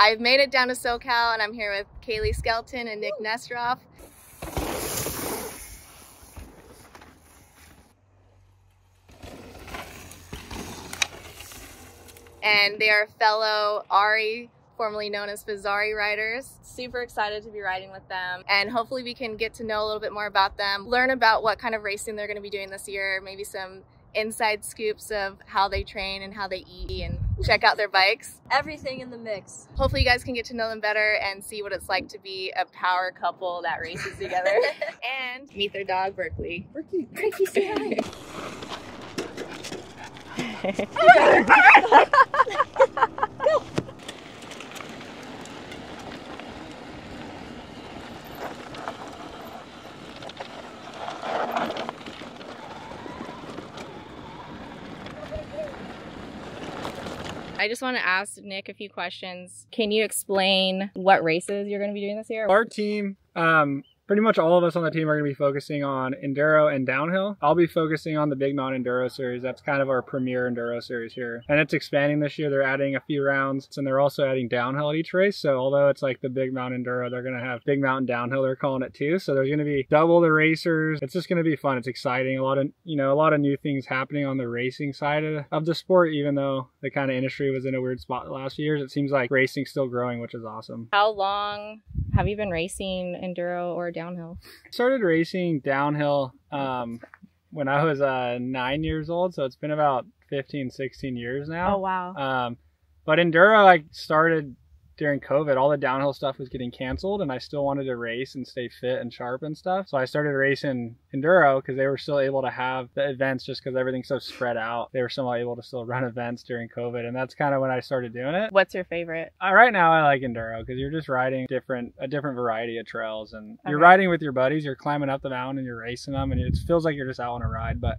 I've made it down to SoCal and I'm here with Kailey Skelton and Nik Nestoroff. And they are fellow Ari, formerly known as Fazari riders. Super excited to be riding with them, and hopefully we can get to know a little bit more about them, learn about what kind of racing they're going to be doing this year, maybe some inside scoops of how they train and how they eat, and check out their bikes. Everything in the mix. Hopefully you guys can get to know them better and see what it's like to be a power couple that races together. And meet their dog, Berkeley. Berkeley, say hi. I just want to ask Nik a few questions. Can you explain what races you're going to be doing this year? Our team, pretty much all of us on the team are going to be focusing on enduro and downhill. I'll be focusing on the Big Mountain Enduro Series. That's kind of our premier enduro series here. And it's expanding this year. They're adding a few rounds, and they're also adding downhill at each race. So although it's like the Big Mountain Enduro, they're going to have Big Mountain Downhill, they're calling it too. So there's going to be double the racers. It's just going to be fun. It's exciting. A lot of new things happening on the racing side of the sport, even though the kind of industry was in a weird spot the last few years. It seems like racing's still growing, which is awesome. How long have you been racing enduro or downhill? Started racing downhill when I was 9 years old, so it's been about 15, 16 years now. Oh, wow. But enduro, I started during COVID. All the downhill stuff was getting canceled, and I still wanted to race and stay fit and sharp and stuff. So I started racing enduro because they were still able to have the events just because everything's so spread out. They were somehow able to still run events during COVID, and that's kind of when I started doing it. What's your favorite? Right now, I like enduro because you're just riding a different variety of trails, and you're riding with your buddies. You're climbing up the mountain and you're racing them, and it feels like you're just out on a ride, but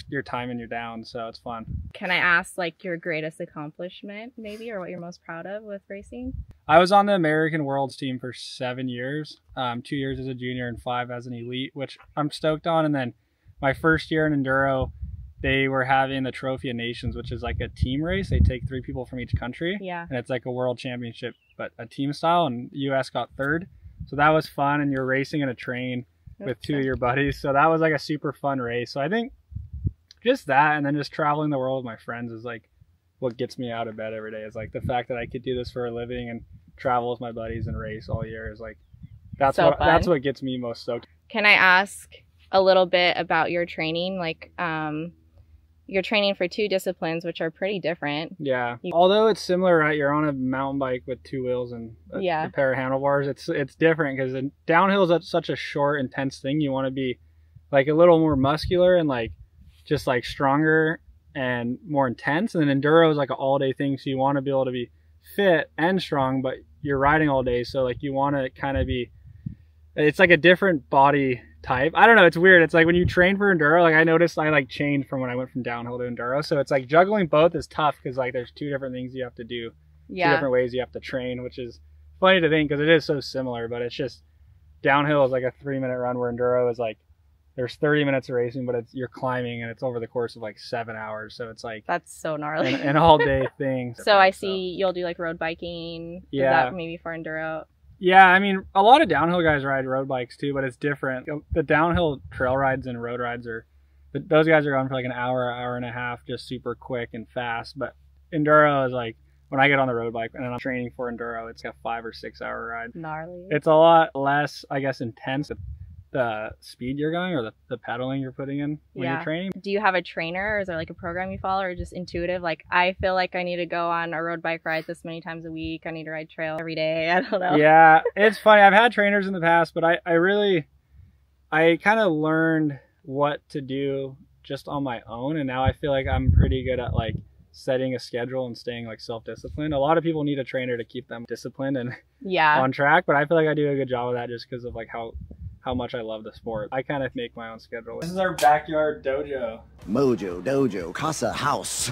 your time and you're down, so it's fun. Can I ask like your greatest accomplishment maybe, or what you're most proud of with racing? I was on the American Worlds team for 7 years, 2 years as a junior and 5 as an elite, which I'm stoked on. And then my first year in enduro, they were having the Trophy of Nations, which is like a team race. They take 3 people from each country, and it's like a world championship, but a team style, and US got 3rd. So that was fun, and you're racing in a train with 2 of your buddies. So that was like a super fun race. So I think just that, and then just traveling the world with my friends is like what gets me out of bed every day. Is like the fact that I could do this for a living and travel with my buddies and race all year is like that's what gets me most stoked. Can I ask a little bit about your training? Like you're training for 2 disciplines which are pretty different. Yeah. Although it's similar, right? You're on a mountain bike with 2 wheels and a pair of handlebars. It's different because downhill is such a short, intense thing. You want to be like a little more muscular and like just like stronger and more intense. And then enduro is like an all-day thing, so you want to be able to be fit and strong, but you're riding all day, so like you want to kind of be, it's like a different body type. I don't know, it's weird. It's like when you train for enduro, like I noticed I like changed from when I went from downhill to enduro. So it's like juggling both is tough because like there's 2 different things you have to do, 2 different ways you have to train, which is funny to think because it is so similar. But it's just downhill is like a 3-minute run, where enduro is like there's 30 minutes of racing, but you're climbing and it's over the course of like 7 hours. So it's like that's so gnarly. An all day thing. So I see you'll do like road biking. Yeah. Is that maybe for enduro? Yeah, I mean, a lot of downhill guys ride road bikes too, but it's different. The downhill trail rides and road rides those guys are going for like an hour, hour and a half, just super quick and fast. But enduro is like, when I get on the road bike and I'm training for enduro, it's a 5 or 6 hour ride. Gnarly. It's a lot less, I guess, intense. The speed you're going or the pedaling you're putting in when you're training. Do you have a trainer, or is there like a program you follow, or just intuitive? Like, I feel like I need to go on a road bike ride this many times a week. I need to ride trail every day. I don't know. Yeah, it's funny. I've had trainers in the past, but I kind of learned what to do just on my own. And now I feel like I'm pretty good at like setting a schedule and staying like self-disciplined. A lot of people need a trainer to keep them disciplined and on track, but I feel like I do a good job of that just because of like how much I love the sport. I kind of make my own schedule. This is our backyard dojo. Mojo Dojo Casa House.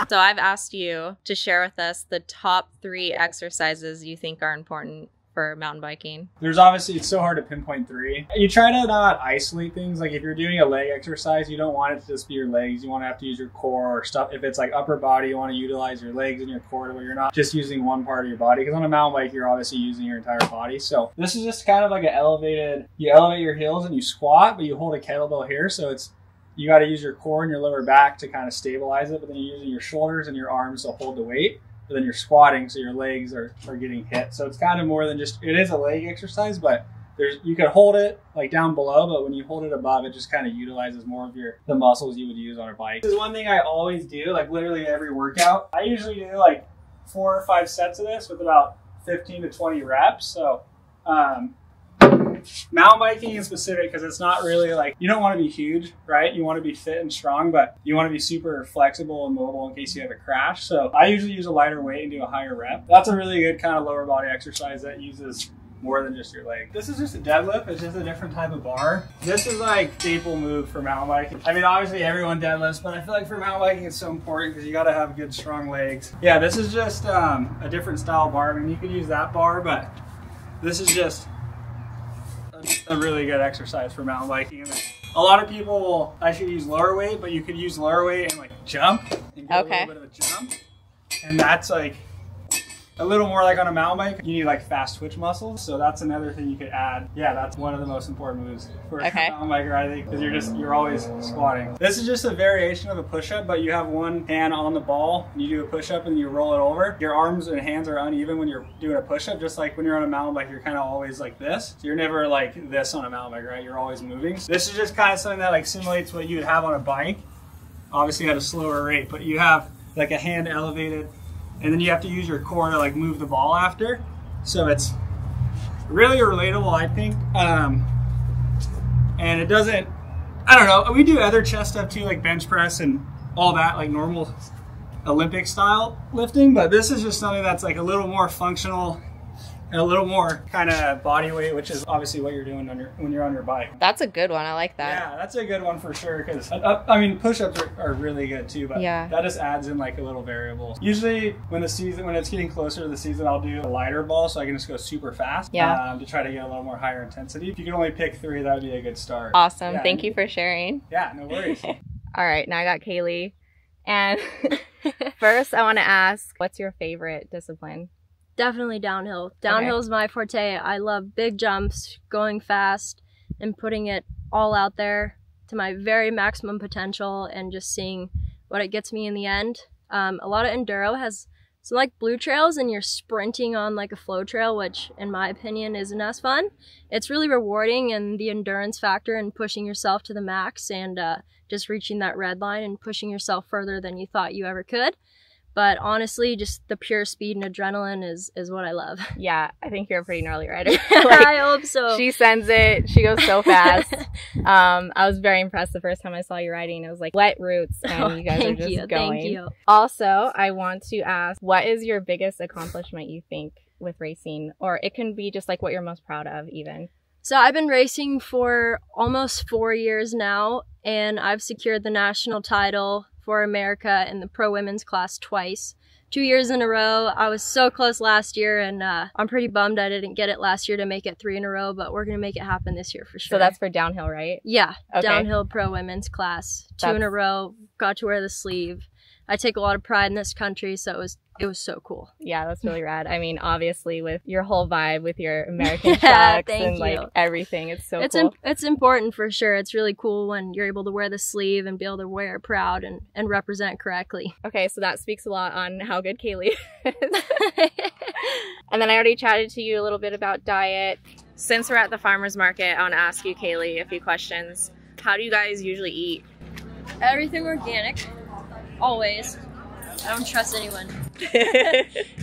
So I've asked you to share with us the top 3 exercises you think are important for mountain biking? There's obviously, it's so hard to pinpoint 3. You try to not isolate things. Like if you're doing a leg exercise, you don't want it to just be your legs. You want to have to use your core or stuff. If it's like upper body, you want to utilize your legs and your core where you're not just using one part of your body. Because on a mountain bike, you're obviously using your entire body. So this is just kind of like an elevated, you elevate your heels and you squat, but you hold a kettlebell here. So it's, you got to use your core and your lower back to kind of stabilize it. But then you're using your shoulders and your arms to hold the weight. But then you're squatting, so your legs are getting hit. So it's kind of more than just, it is a leg exercise, but you could hold it like down below, but when you hold it above, it just kind of utilizes more of the muscles you would use on a bike. This is one thing I always do, like literally every workout. I usually do like 4 or 5 sets of this with about 15 to 20 reps. So mountain biking in specific, because it's not really like, you don't want to be huge, right? You want to be fit and strong, but you want to be super flexible and mobile in case you have a crash. So I usually use a lighter weight and do a higher rep. That's a really good kind of lower body exercise that uses more than just your leg. This is just a deadlift. It's just a different type of bar. This is like staple move for mountain biking. I mean, obviously everyone deadlifts, but I feel like for mountain biking it's so important because you got to have good strong legs. Yeah, this is just a different style bar. I mean, you could use that bar, but this is just a really good exercise for mountain biking. And a lot of people will actually use lower weight, but you could use lower weight and like jump and get a little bit of a jump. And that's like a little more like on a mountain bike, you need like fast twitch muscles. So that's another thing you could add. Yeah, that's one of the most important moves for a mountain biker, I think, because you're always squatting. This is just a variation of a push-up, but you have one hand on the ball, and you do a push-up and you roll it over. Your arms and hands are uneven when you're doing a push-up, just like when you're on a mountain bike, you're kind of always like this. So you're never like this on a mountain bike, right? You're always moving. So this is just kind of something that like simulates what you would have on a bike, obviously at a slower rate, but you have like a hand elevated, and then you have to use your core to like move the ball after. So it's really relatable, I think. And it doesn't, I don't know, we do other chest stuff too, like bench press and all that, like normal Olympic style lifting, but this is just something that's like a little more functional and a little more kind of body weight, which is obviously what you're doing when you're on your bike. That's a good one. I like that. Yeah, that's a good one for sure, because I mean, push-ups are really good too, but that just adds in like a little variable. Usually when it's getting closer to the season, I'll do a lighter ball so I can just go super fast to try to get a little more higher intensity. If you could only pick 3, that would be a good start. Awesome. Yeah. Thank you for sharing. Yeah, no worries. All right, now I got Kailey. And first I want to ask, what's your favorite discipline? Definitely downhill. Downhill is my forte. I love big jumps, going fast, and putting it all out there to my very maximum potential and just seeing what it gets me in the end. A lot of enduro has some like blue trails and you're sprinting on like a flow trail, which in my opinion isn't as fun. It's really rewarding, and the endurance factor and pushing yourself to the max and just reaching that red line and pushing yourself further than you thought you ever could. But honestly, just the pure speed and adrenaline is what I love. Yeah, I think you're a pretty gnarly rider. Like, I hope so. She sends it. She goes so fast. I was very impressed the first time I saw you riding. It was like wet roots, and you guys are just going. Thank you. Also, I want to ask, what is your biggest accomplishment you think with racing? Or it can be just like what you're most proud of even. So I've been racing for almost 4 years now, and I've secured the national title for America in the pro women's class twice, 2 years in a row. I was so close last year, and I'm pretty bummed I didn't get it last year to make it 3 in a row, but we're gonna make it happen this year for sure. So that's for downhill, right? Yeah, downhill pro women's class, 2 in a row, got to wear the sleeve. I take a lot of pride in this country, so it was so cool. Yeah, that's really rad. I mean, obviously with your whole vibe, with your American tracks and like everything, it's so cool. It's important for sure. It's really cool when you're able to wear the sleeve and be able to wear it proud and represent correctly. Okay, so that speaks a lot on how good Kailey is. And then I already chatted to you a little bit about diet. Since we're at the farmer's market, I want to ask you, Kailey, a few questions. How do you guys usually eat? Everything organic. Always. I don't trust anyone.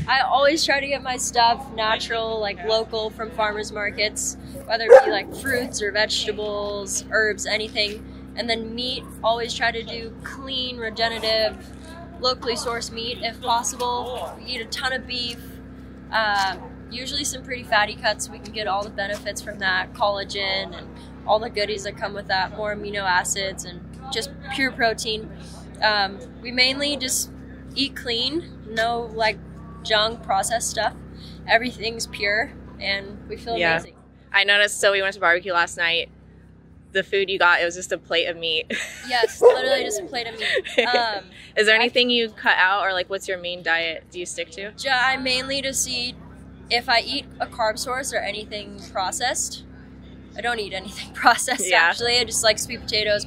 I always try to get my stuff natural, like local from farmers markets, whether it be like fruits or vegetables, herbs, anything. And then meat, always try to do clean, regenerative, locally sourced meat if possible. We eat a ton of beef, usually some pretty fatty cuts. We can get all the benefits from that, collagen and all the goodies that come with that, more amino acids and just pure protein. We mainly just eat clean, no like junk processed stuff. Everything's pure. and we feel amazing. I noticed, so we went to barbecue last night. The food you got, it was just a plate of meat. Yes, literally just a plate of meat. Is there anything you cut out, or like what's your main diet do you stick to? I mainly just eat, if I eat a carb source or anything processed, I don't eat anything processed actually. I just like sweet potatoes,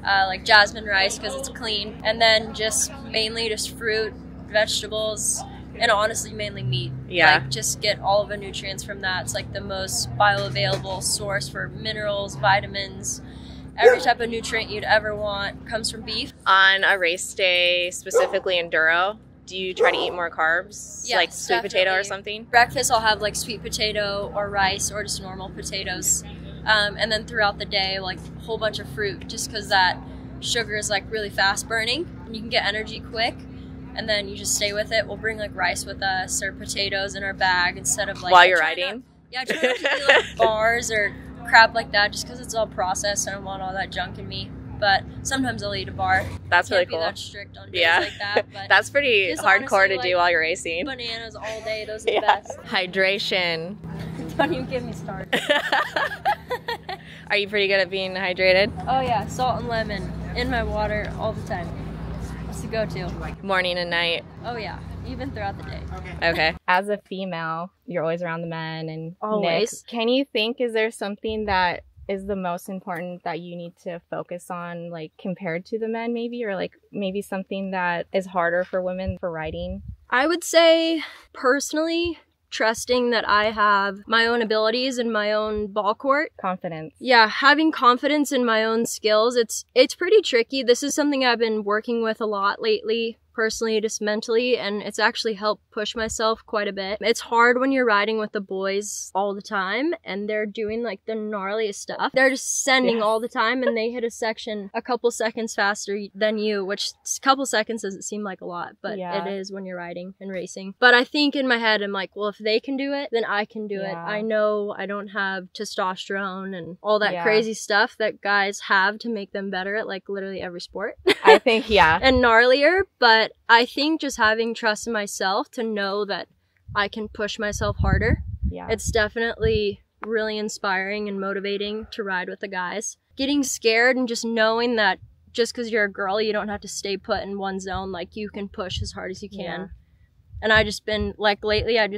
like jasmine rice because it's clean, and then just mainly just fruit, vegetables, and honestly mainly meat. Like just get all of the nutrients from that. It's like the most bioavailable source for minerals, vitamins, every type of nutrient you'd ever want comes from beef. On a race day, specifically enduro, do you try to eat more carbs? Yes, like sweet potato or something? Breakfast I'll have like sweet potato or rice or just normal potatoes. And then throughout the day, like a whole bunch of fruit, just because that sugar is like really fast burning and you can get energy quick. And then you just stay with it. We'll bring like rice with us or potatoes in our bag instead of like... While you're riding? I try not to do like bars or crap like that just because it's all processed and I don't want all that junk in me. But sometimes I'll eat a bar. That's really cool. Can't be that strict on days like that. But that's pretty hardcore to do while you're racing. Bananas all day, those are the best. Hydration. Don't even get me started. Are you pretty good at being hydrated? Oh yeah, salt and lemon in my water all the time. That's the go-to. Morning and night? Oh yeah, even throughout the day. Okay. As a female, you're always around the men and always. Nick, can you think, is there something that is the most important that you need to focus on, like compared to the men maybe, or like maybe something that is harder for women for riding? I would say personally, trusting that I have my own abilities and my own ball court. Confidence. Yeah, having confidence in my own skills. It's pretty tricky. This is something I've been working with a lot lately, personally, just mentally, and it's actually helped push myself quite a bit. It's hard when you're riding with the boys all the time and they're doing like the gnarliest stuff. They're just sending all the time and they hit a section a couple seconds faster than you, which a couple seconds doesn't seem like a lot, but it is when you're riding and racing. But I think in my head, I'm like, well, if they can do it, then I can do it. I know I don't have testosterone and all that crazy stuff that guys have to make them better at like literally every sport. I think, and gnarlier, but I think just having trust in myself to know that I can push myself harder. It's definitely really inspiring and motivating to ride with the guys. Getting scared and just knowing that just because you're a girl, you don't have to stay put in one zone. Like you can push as hard as you can. And I just been like lately, I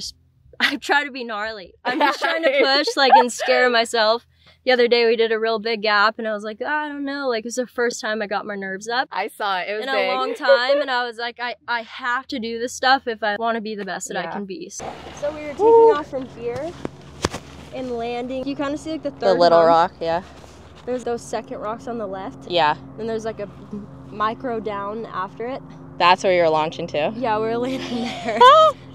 try to be gnarly. I'm just trying to push like and scare myself. The other day we did a real big gap and I was like, I don't know, like it was the first time I got my nerves up. I saw it. It was in big. A long time, and I was like, I have to do this stuff if I want to be the best that I can be. So we were taking off from here and landing. You kind of see like the third little hump. rock, yeah. There's those second rocks on the left. Yeah. Then there's like a micro down after it. That's where you're launching to? Yeah, we were landing there.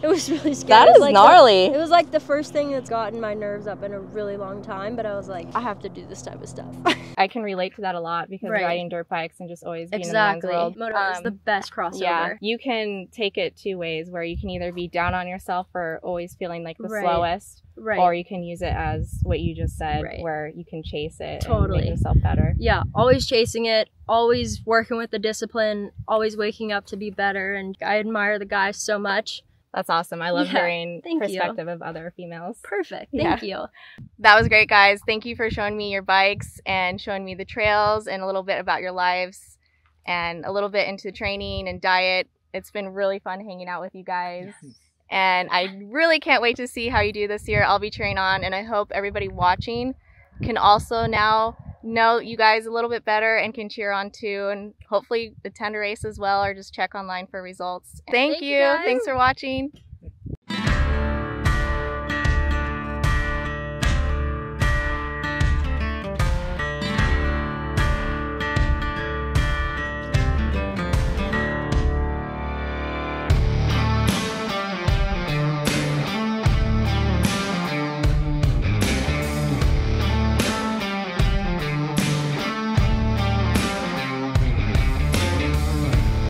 It was really scary. That is like gnarly. It was like the first thing that's gotten my nerves up in a really long time, but I was like, I have to do this type of stuff. I can relate to that a lot because riding dirt bikes and just always being in the men's world. Moto is the best crossover. Yeah, you can take it two ways, where you can either be down on yourself for always feeling like the slowest, or you can use it as what you just said, where you can chase it and make yourself better. Yeah, always chasing it, always working with the discipline, always waking up to be better, and I admire the guys so much. That's awesome. I love hearing perspective of other females. Perfect. Thank you. That was great, guys. Thank you for showing me your bikes and showing me the trails and a little bit about your lives and a little bit into training and diet. It's been really fun hanging out with you guys. And I really can't wait to see how you do this year. I'll be cheering on, and I hope everybody watching can also now know you guys a little bit better and can cheer on too, and hopefully attend a race as well or just check online for results. Thank you. Thanks for watching.